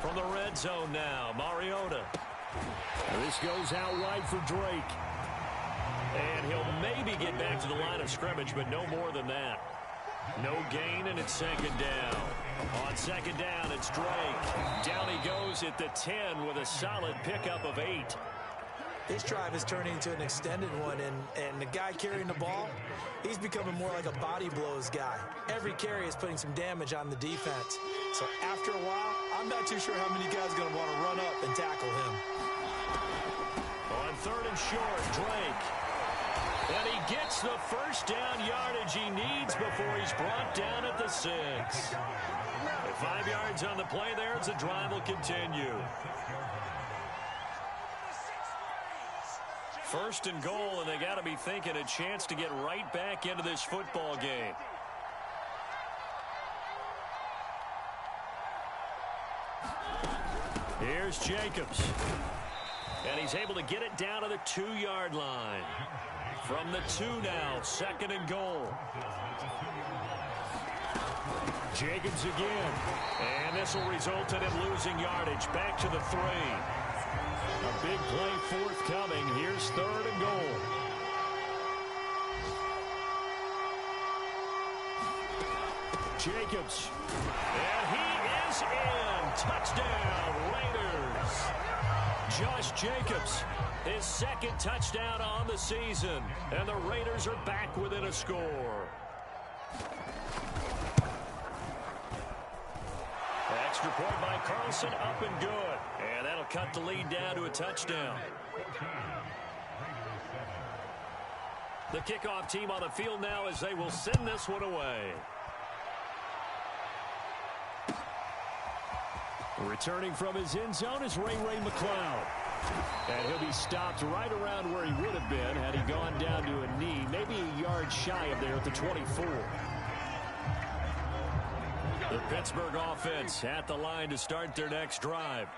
From the red zone now, Mariota. This goes out wide for Drake. And he'll maybe get back to the line of scrimmage, but no more than that. No gain, and it's second down. On second down, it's Drake. Down he goes at the 10 with a solid pickup of 8. This drive is turning into an extended one, and the guy carrying the ball, he's becoming more like a body blows guy. Every carry is putting some damage on the defense. So after a while, I'm not too sure how many guys are going to want to run up and tackle him. On third and short, Drake. And he gets the first down yardage he needs before he's brought down at the 6. At 5 yards on the play there as the drive will continue. First and goal, and they got to be thinking a chance to get right back into this football game. Here's Jacobs. And he's able to get it down to the 2-yard line. From the 2 now, second and goal. Jacobs again. And this will result in him losing yardage. Back to the 3. A big play forthcoming. Here's third and goal. Jacobs. And he is in. Touchdown, Raiders. Josh Jacobs, his second touchdown on the season. And the Raiders are back within a score. Extra point by Carlson, up and good. And that'll cut the lead down to a touchdown. The kickoff team on the field now as they will send this one away. Returning from his end zone is Ray McCloud. And he'll be stopped right around where he would have been had he gone down to a knee, maybe a yard shy of there at the 24. The Pittsburgh offense at the line to start their next drive.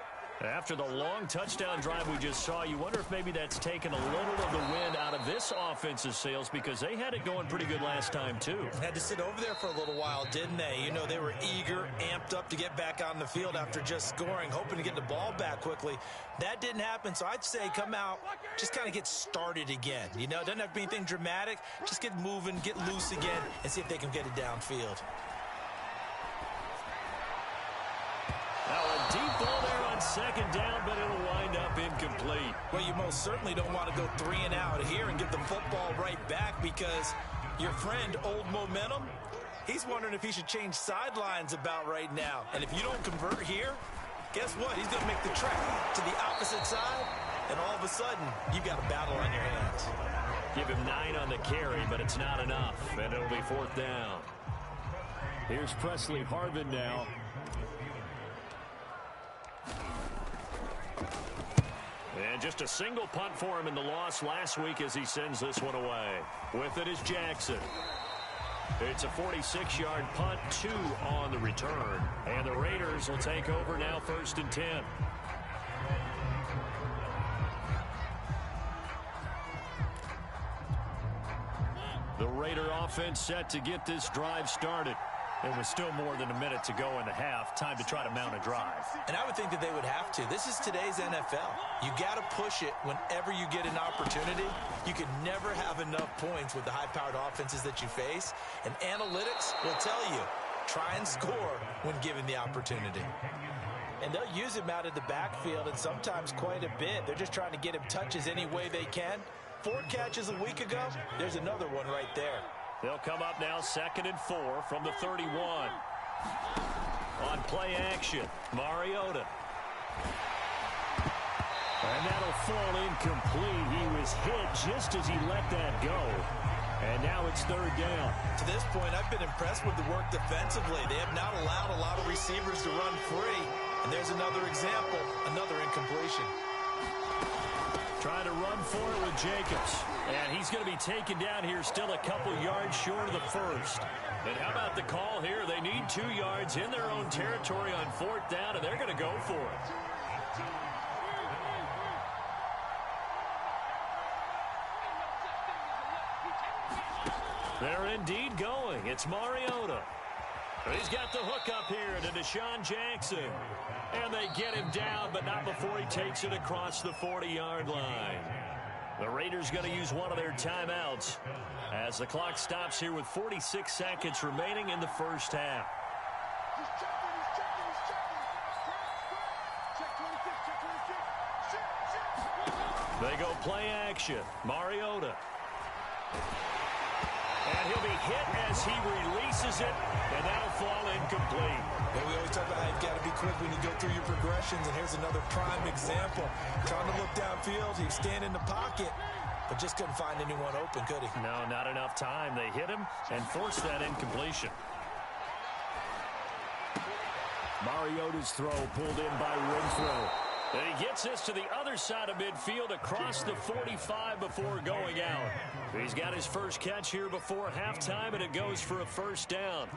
After the long touchdown drive we just saw, you wonder if maybe that's taken a little of the wind out of this offense's sails because they had it going pretty good last time, too. Had to sit over there for a little while, didn't they? You know, they were eager, amped up to get back on the field after just scoring, hoping to get the ball back quickly. That didn't happen, so I'd say come out, just kind of get started again. You know, it doesn't have to be anything dramatic. Just get moving, get loose again, and see if they can get it downfield. Now a deep ball there on second down, but it'll wind up incomplete. Well, you most certainly don't want to go 3 and out here and get the football right back because your friend, Old Momentum, he's wondering if he should change sidelines about right now. And if you don't convert here, guess what? He's going to make the trek to the opposite side, and all of a sudden, you've got a battle on your hands. Give him 9 on the carry, but it's not enough, and it'll be fourth down. Here's Presley Harvin now. And just a single punt for him in the loss last week as he sends this one away. With it is Jackson. It's a 46-yard punt, 2 on the return. And the Raiders will take over now, first and 10. The Raider offense set to get this drive started. There was still more than a minute to go in the half. Time to try to mount a drive. And I would think that they would have to. This is today's NFL. You got to push it whenever you get an opportunity. You can never have enough points with the high-powered offenses that you face. And analytics will tell you, try and score when given the opportunity. And they'll use him out of the backfield and sometimes quite a bit. They're just trying to get him touches any way they can. 4 catches a week ago, there's another one right there. They'll come up now, second and 4 from the 31. On play action, Mariota. And that'll fall incomplete. He was hit just as he let that go. And now it's third down. To this point, I've been impressed with the work defensively. They have not allowed a lot of receivers to run free. And there's another example, another incompletion. Trying to run for it with Jacobs. And he's going to be taken down here still a couple yards short of the first. And how about the call here? They need 2 yards in their own territory on fourth down, and they're going to go for it. They're indeed going. It's Mariota. He's got the hook up here to Deshaun Jackson. And they get him down, but not before he takes it across the 40-yard line. The Raiders going to use one of their timeouts as the clock stops here with 46 seconds remaining in the first half. They go play action. Mariota. And he'll be hit as he releases it, and that'll fall incomplete. Yeah, we always talk about how you've got to be quick when you go through your progressions, and here's another prime example. Trying to look downfield, he's standing in the pocket, but just couldn't find anyone open, could he? No, not enough time. They hit him and forced that incompletion. Mariota's throw pulled in by Renfro. And he gets this to the other side of midfield across the 45 before going out. He's got his first catch here before halftime, and it goes for a first down.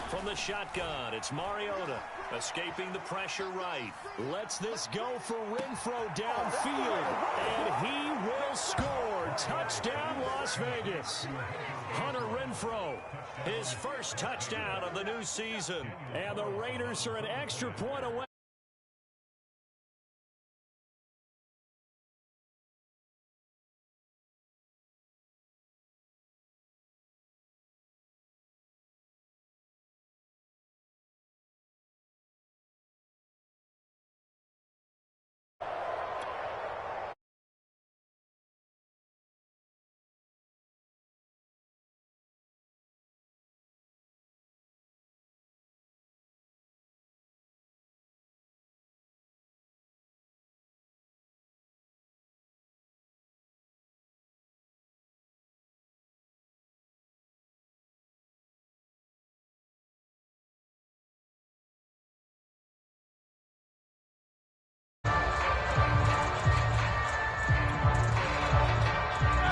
From the shotgun, it's Mariota escaping the pressure right. Lets this go for Renfro downfield, and he will score. Touchdown, Las Vegas. Hunter Renfro, his first touchdown of the new season. And the Raiders are an extra point away.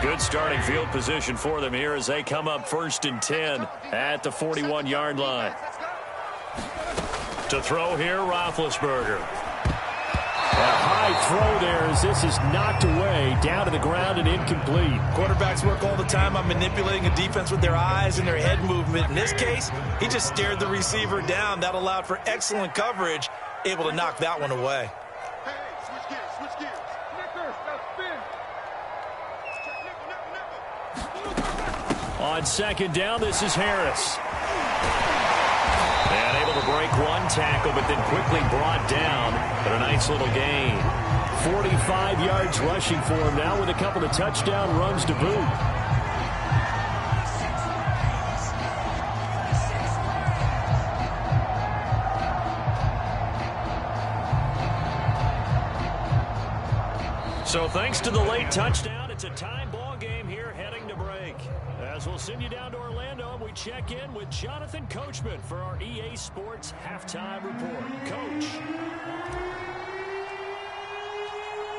Good starting field position for them here as they come up 1st and 10 at the 41-yard line. To throw here, Roethlisberger. A high throw there as this is knocked away, down to the ground and incomplete. Quarterbacks work all the time on manipulating a defense with their eyes and their head movement. In this case, he just stared the receiver down. That allowed for excellent coverage, able to knock that one away. On 2nd down, this is Harris. And able to break one tackle, but then quickly brought down. But a nice little gain. 45 yards rushing for him now with a couple of touchdown runs to boot. So thanks to the late touchdown, it's a time ball game here heading to break. As we'll send you down to Orlando, and we check in with Jonathan Coachman for our EA Sports Halftime Report. Coach.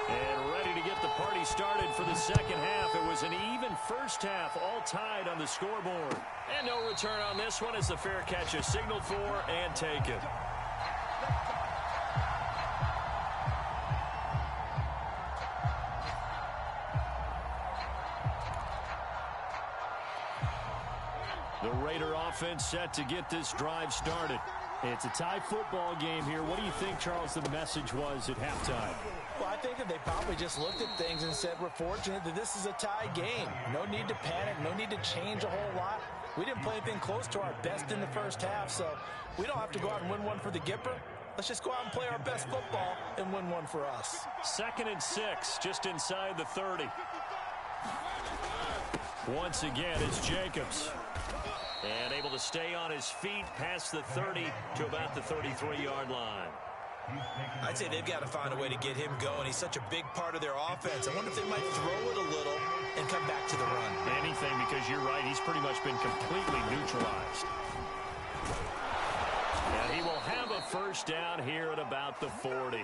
And ready to get the party started for the second half. It was an even first half, all tied on the scoreboard. And no return on this one as the fair catch is signaled for and taken. The Raider offense set to get this drive started. It's a tie football game here. What do you think, Charles, the message was at halftime? Well, I think that they probably just looked at things and said, we're fortunate that this is a tie game. No need to panic, no need to change a whole lot. We didn't play anything close to our best in the first half, so we don't have to go out and win one for the Gipper. Let's just go out and play our best football and win one for us. 2nd and 6, just inside the 30. Once again, it's Jacobs. And able to stay on his feet past the 30 to about the 33-yard line. I'd say they've got to find a way to get him going. He's such a big part of their offense. I wonder if they might throw it a little and come back to the run. Anything, because you're right, he's pretty much been completely neutralized. And he will have a first down here at about the 40.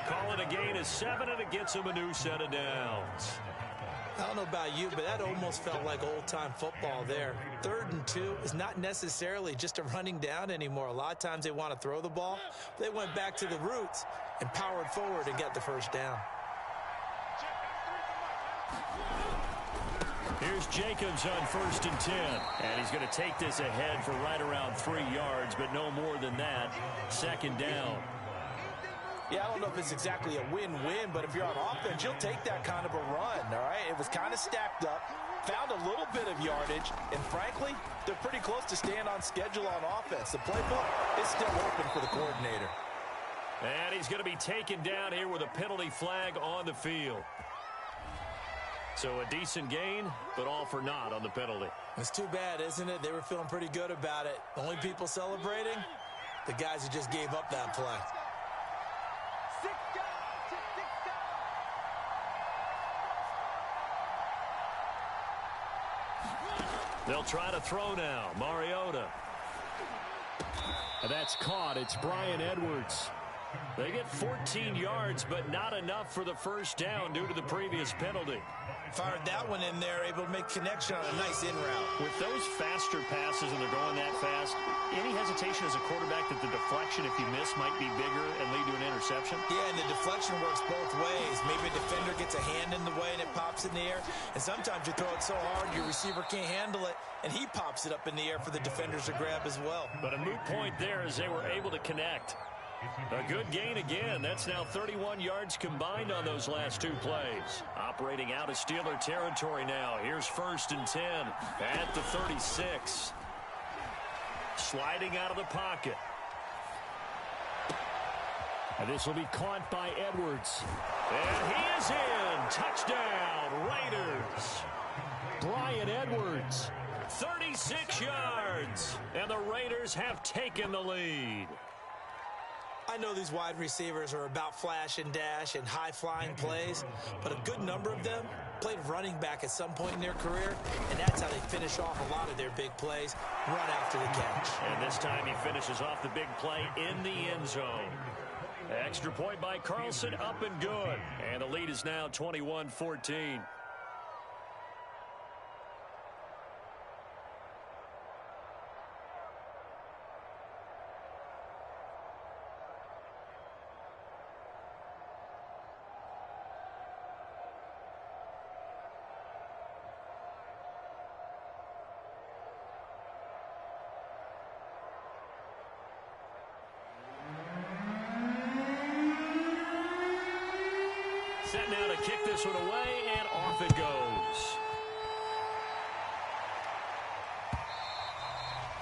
Call it a gain of 7, and it gets him a new set of downs. I don't know about you, but that almost felt like old-time football there. 3rd and 2 is not necessarily just a running down anymore. A lot of times they want to throw the ball. They went back to the roots and powered forward and got the first down. Here's Jacobs on 1st and 10. And he's going to take this ahead for right around 3 yards, but no more than that. 2nd down. Yeah, I don't know if it's exactly a win-win, but if you're on offense, you'll take that kind of a run, all right? It was kind of stacked up, found a little bit of yardage, and frankly, they're pretty close to staying on schedule on offense. The playbook is still open for the coordinator. And he's going to be taken down here with a penalty flag on the field. So a decent gain, but all for naught on the penalty. It's too bad, isn't it? They were feeling pretty good about it. The only people celebrating, the guys who just gave up that play. They'll try to throw now. Mariota. And that's caught. It's Bryan Edwards. They get 14 yards, but not enough for the 1st down due to the previous penalty. Fired that one in there, able to make connection on a nice in route. With those faster passes and they're going that fast, any hesitation as a quarterback that the deflection, if you miss, might be bigger and lead to an interception? Yeah, and the deflection works both ways. Maybe a defender gets a hand in the way and it pops in the air. And sometimes you throw it so hard your receiver can't handle it, and he pops it up in the air for the defenders to grab as well. But a moot point there as they were able to connect. A good gain again. That's now 31 yards combined on those last 2 plays. Operating out of Steeler territory now. Here's 1st and 10 at the 36. Sliding out of the pocket. And this will be caught by Edwards. And he is in. Touchdown, Raiders. Bryan Edwards, 36 yards. And the Raiders have taken the lead. I know these wide receivers are about flash and dash and high-flying plays, but a good number of them played running back at some point in their career, and that's how they finish off a lot of their big plays, run after the catch. And this time he finishes off the big play in the end zone. Extra point by Carlson, up and good. And the lead is now 21-14. Set now to kick this one away, and off it goes.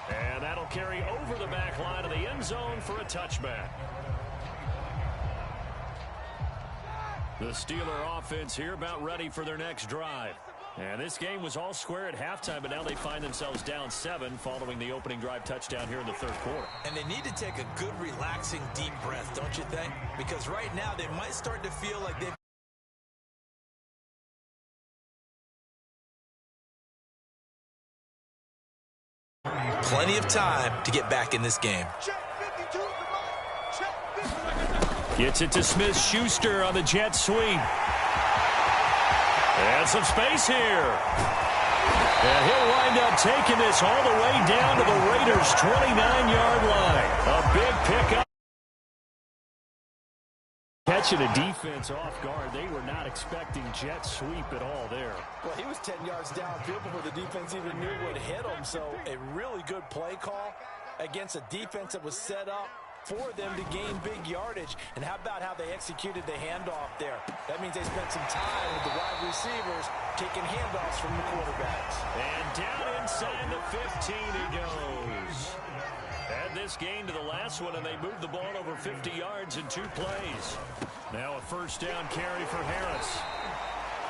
And that'll carry over the back line of the end zone for a touchback. The Steeler offense here about ready for their next drive. And this game was all square at halftime, but now they find themselves down 7 following the opening drive touchdown here in the 3rd quarter. And they need to take a good, relaxing, deep breath, don't you think? Because right now they might start to feel like they've plenty of time to get back in this game. Gets it to Smith-Schuster on the jet sweep. And some space here. And he'll wind up taking this all the way down to the Raiders' 29-yard line. A big pickup. Catching a defense off guard. They were not expecting jet sweep at all there. Well, he was 10 yards downfield before the defense even knew would hit him. So a really good play call against a defense that was set up for them to gain big yardage. And how about how they executed the handoff there? That means they spent some time with the wide receivers taking handoffs from the quarterbacks. And down inside the 15 he goes. Add this gain to the last one, and they moved the ball over 50 yards in 2 plays. Now a 1st down carry for Harris.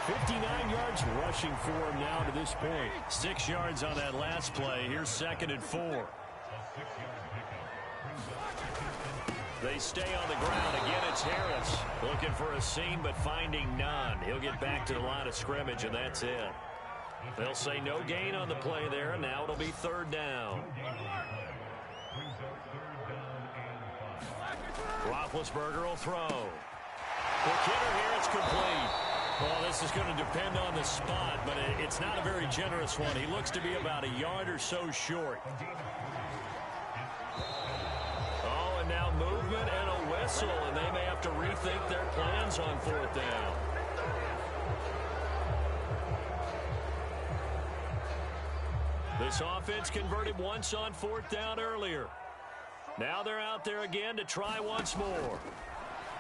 59 yards rushing for him now to this point. 6 yards on that last play. Here's 2nd and 4. They stay on the ground. Again, it's Harris looking for a seam, but finding none. He'll get back to the line of scrimmage, and that's it. They'll say no gain on the play there, and now it'll be 3rd down. Roethlisberger will throw. The kicker here, it's complete. Well, this is going to depend on the spot, but it's not a very generous one. He looks to be about a yard or so short. Oh, and now movement and a whistle, and they may have to rethink their plans on 4th down. This offense converted once on 4th down earlier. Now they're out there again to try once more.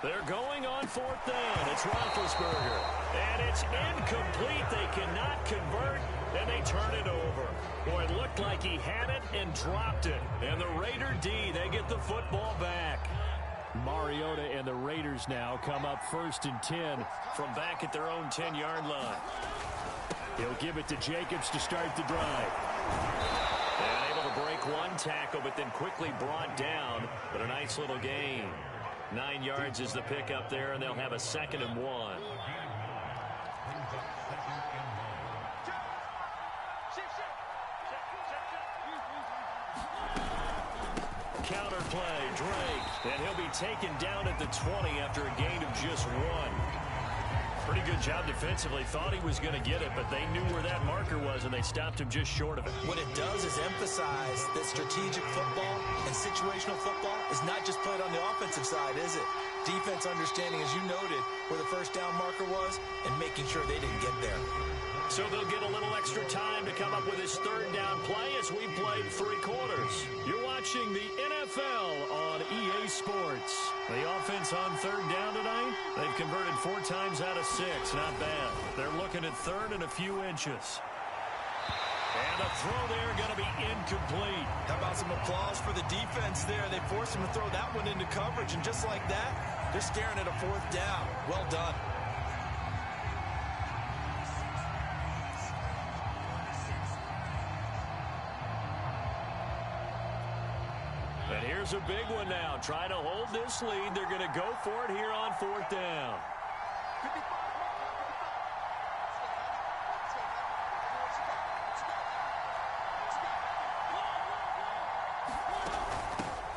They're going on 4th down. It's Roethlisberger. And it's incomplete. They cannot convert, and they turn it over. Boy, it looked like he had it and dropped it. And the Raider D, they get the football back. Mariota and the Raiders now come up 1st and 10 from back at their own 10-yard line. He'll give it to Jacobs to start the drive. And able to break one tackle, but then quickly brought down. But a nice little gain. 9 yards is the pickup there, and they'll have a 2nd and 1. Counter play, Drake, and he'll be taken down at the 20 after a gain of just 1. Pretty good job defensively. Thought he was going to get it, but they knew where that marker was, and they stopped him just short of it. What it does is emphasize that strategic football and situational football is not just played on the offensive side, is it? Defense understanding, as you noted, where the 1st down marker was and making sure they didn't get there. So they'll get a little extra time to come up with his 3rd down play as we played 3 quarters. You're watching the NFL on EA Sports. The offense on 3rd down tonight, they've converted 4 times out of 6. Not bad. They're looking at 3rd and a few inches. And the throw there going to be incomplete. How about some applause for the defense there? They forced him to throw that one into coverage, and just like that, they're staring at a 4th down. Well done. And here's a big one now. Trying to hold this lead. They're going to go for it here on 4th down.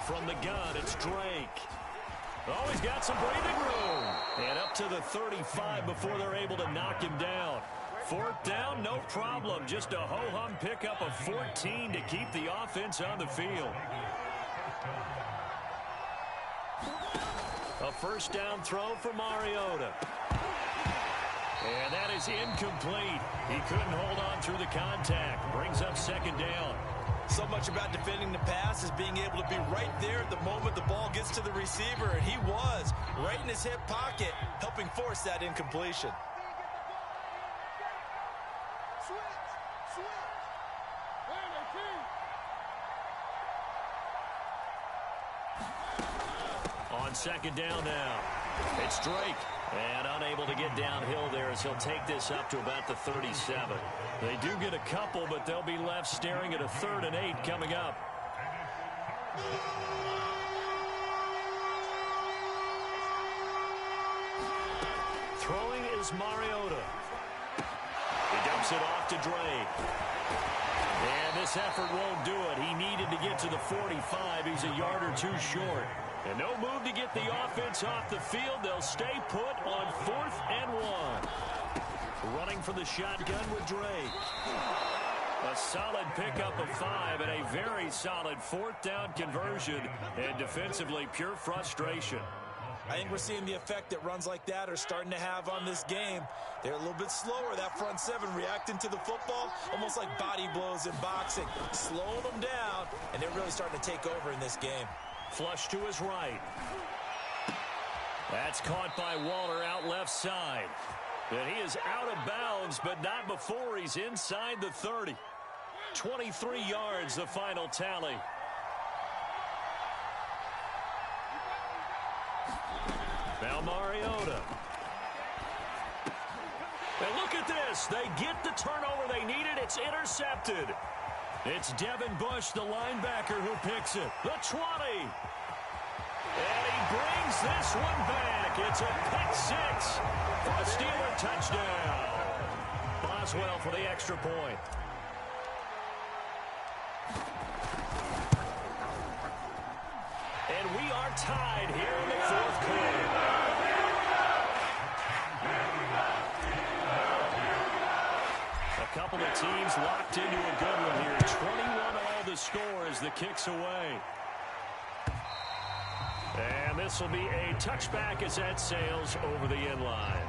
From the gun, it's Drake. Oh, he's got some breathing room. And up to the 35 before they're able to knock him down. 4th down, no problem. Just a ho-hum pickup of 14 to keep the offense on the field. A 1st down throw for Mariota. And that is incomplete. He couldn't hold on through the contact. Brings up 2nd down. So much about defending the pass is being able to be right there at the moment the ball gets to the receiver, and he was right in his hip pocket, helping force that incompletion. On 2nd down now, it's Drake. And unable to get downhill there as he'll take this up to about the 37. They do get a couple, but they'll be left staring at a 3rd and 8 coming up. Throwing is Mariota. He dumps it off to Drake. And this effort won't do it. He needed to get to the 45. He's a yard or 2 short. And no move to get the offense off the field. They'll stay put on 4th and 1. Running for the shotgun with Drake. A solid pickup of 5 and a very solid 4th down conversion. And defensively, pure frustration. I think we're seeing the effect that runs like that are starting to have on this game. They're a little bit slower, that front 7, reacting to the football, almost like body blows in boxing. Slowing them down, and they're really starting to take over in this game. Flush to his right. That's caught by Waller out left side. And he is out of bounds, but not before he's inside the 30. 23 yards, the final tally. Now Mariota. And look at this. They get the turnover they needed. It's intercepted. It's Devin Bush, the linebacker, who picks it. The 20. And he brings this one back. It's a pick 6 for a Steeler touchdown. Boswell for the extra point. And we are tied here in the 4th quarter. A couple of teams locked into a good one here. 21-all the score as the kick's away. And this will be a touchback as that sails over the end line.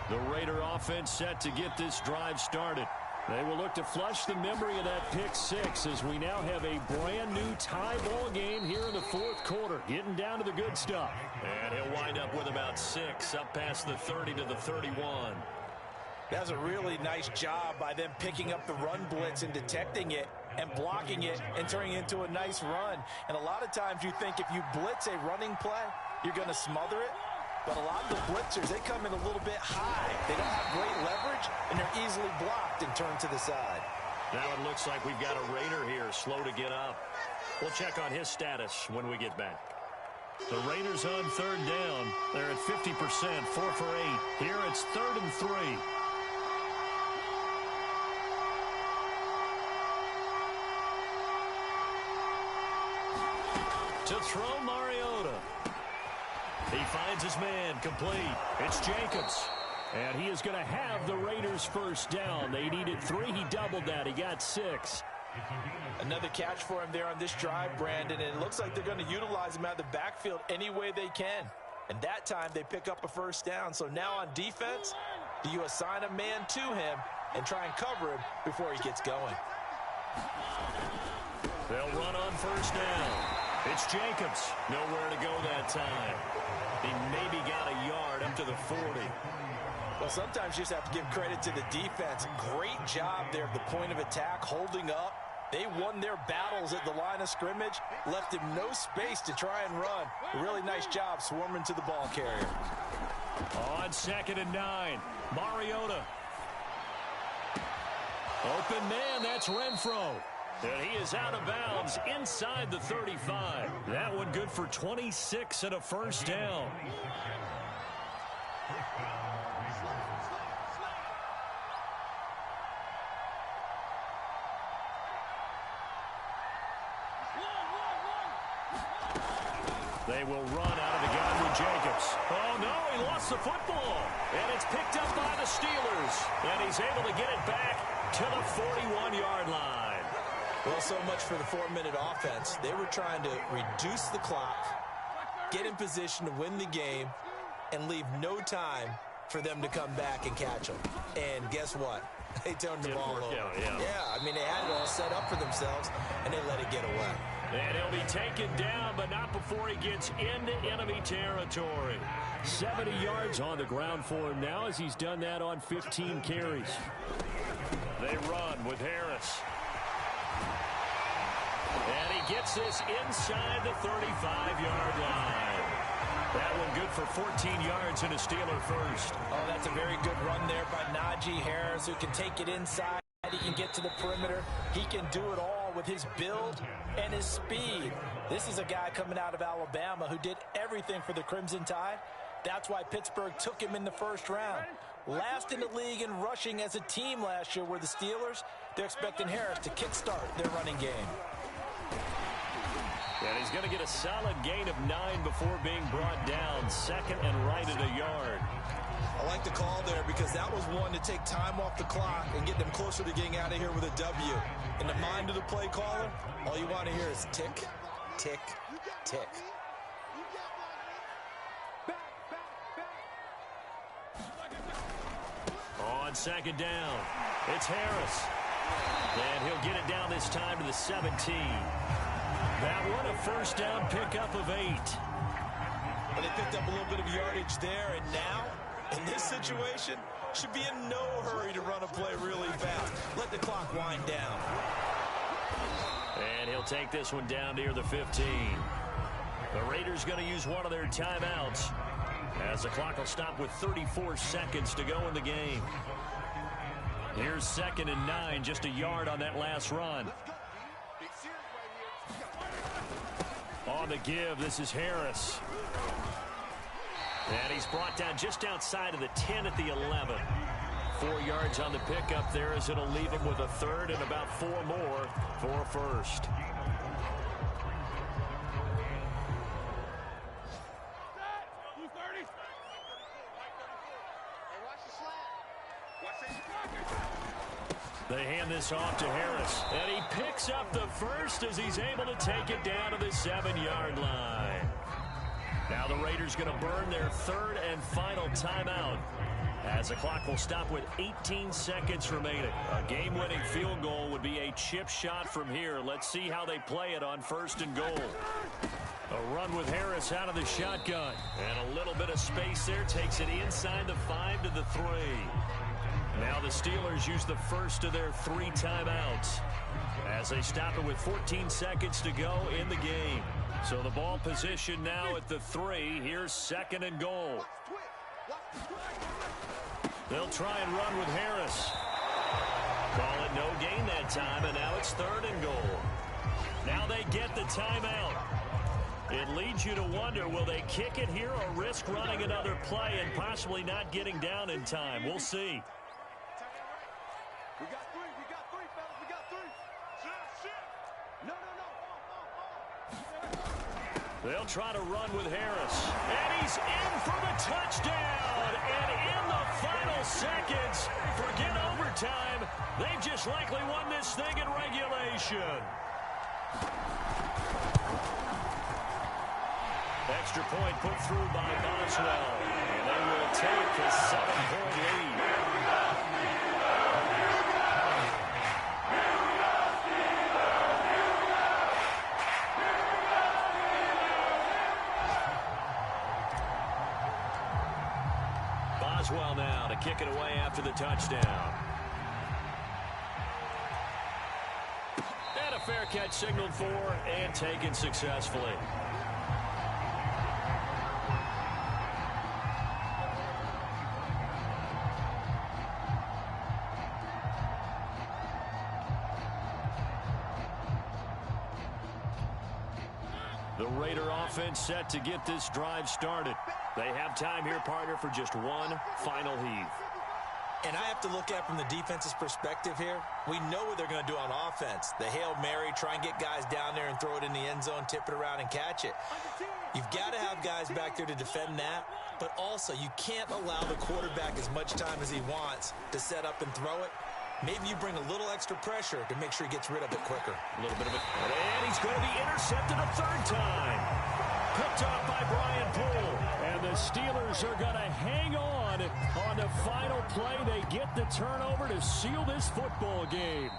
The Raider offense set to get this drive started. They will look to flush the memory of that pick six as we now have a brand new tie ball game here in the fourth quarter. Getting down to the good stuff. And he'll wind up with about 6 up past the 30 to the 31. That's a really nice job by them picking up the run blitz and detecting it and blocking it and turning it into a nice run. And a lot of times you think if you blitz a running play, you're going to smother it. But a lot of the blitzers, they come in a little bit high. They don't have great leverage, and they're easily blocked and turned to the side. Now it looks like we've got a Raider here, slow to get up. We'll check on his status when we get back. The Raiders on third down. They're at 50%, 4 for 8. Here it's 3rd and 3. To throw, Mariota. He finds his man, complete. It's Jacobs. And he is going to have the Raiders first down. They needed 3. He doubled that. He got 6. Another catch for him there on this drive, Brandon. And it looks like they're going to utilize him out of the backfield any way they can. And that time they pick up a first down. So now on defense, do you assign a man to him and try and cover him before he gets going? They'll run on first down. It's Jacobs. Nowhere to go that time. He maybe got a yard up to the 40. Well, sometimes you just have to give credit to the defense. Great job there at the point of attack, holding up. They won their battles at the line of scrimmage, left him no space to try and run. A really nice job swarming to the ball carrier. On 2nd and 9, Mariota. Open man, that's Renfro. And he is out of bounds inside the 35. That one good for 26 and a first down. They will run out of the gun with Jacobs. Oh, no, he lost the football. And it's picked up by the Steelers. And he's able to get it back to the 41-yard line. Well, so much for the 4-minute offense. They were trying to reduce the clock, get in position to win the game, and leave no time for them to come back and catch them. And guess what? They turned the ball over. Yeah, I mean, they had it all set up for themselves, and they let it get away. And he'll be taken down, but not before he gets into enemy territory. 70 yards on the ground for him now as he's done that on 15 carries. They run with Harris. And he gets this inside the 35-yard line. That one good for 14 yards and a Steeler first. Oh, that's a very good run there by Najee Harris, who can take it inside. He can get to the perimeter. He can do it all with his build and his speed. This is a guy coming out of Alabama who did everything for the Crimson Tide. That's why Pittsburgh took him in the first round. Last in the league in rushing as a team last year were the Steelers. They're expecting Harris to kickstart their running game. And he's going to get a solid gain of 9 before being brought down. 2nd and right at a yard. I like the call there because that was one to take time off the clock and get them closer to getting out of here with a W. In the mind of the play caller, all you want to hear is tick, tick, tick. On 2nd down, it's Harris. And he'll get it down this time to the 17. That one a first down pickup of 8. And they picked up a little bit of yardage there, and now, in this situation, should be in no hurry to run a play really fast. Let the clock wind down. And he'll take this one down near the 15. The Raiders going to use one of their timeouts as the clock will stop with 34 seconds to go in the game. Here's 2nd and 9, just a yard on that last run. On the give, this is Harris. And he's brought down just outside of the 10 at the 11. 4 yards on the pickup there as it'll leave him with a 3rd and about 4 more for a first. They hand this off to Harris, and he picks up the first as he's able to take it down to the 7-yard line. Now the Raiders going to burn their 3rd and final timeout As the clock will stop with 18 seconds remaining. A game-winning field goal would be a chip shot from here. Let's see how they play it on 1st and goal. A run with Harris out of the shotgun. And a little bit of space there. Takes it inside the 5 to the 3. Now the Steelers use the first of their 3 timeouts as they stop it with 14 seconds to go in the game. So the ball position now at the 3. Here's 2nd and goal. They'll try and run with Harris. Call it no gain that time, and now it's 3rd and goal. Now they get the timeout. It leads you to wonder, will they kick it here or risk running another play and possibly not getting down in time? We'll see. We got 3, fellas. We got 3. No. They'll try to run with Harris. And he's in for the touchdown. And in the final seconds, forget overtime. They've just likely won this thing in regulation. Extra point put through by Boswell. And they will take a 7-point lead. Boswell now to kick it away after the touchdown. And a fair catch signaled for and taken successfully. The Raider offense set to get this drive started. They have time here, partner, for just one final heave. And I have to look at from the defense's perspective here. We know what they're going to do on offense. The Hail Mary, try and get guys down there and throw it in the end zone, tip it around and catch it. You've got to have guys back there to defend that, but also you can't allow the quarterback as much time as he wants to set up and throw it. Maybe you bring a little extra pressure to make sure he gets rid of it quicker. A little bit of it. And he's going to be intercepted a 3rd time. Picked off by Brian Poole. And the Steelers are going to hang on the final play. They get the turnover to seal this football game.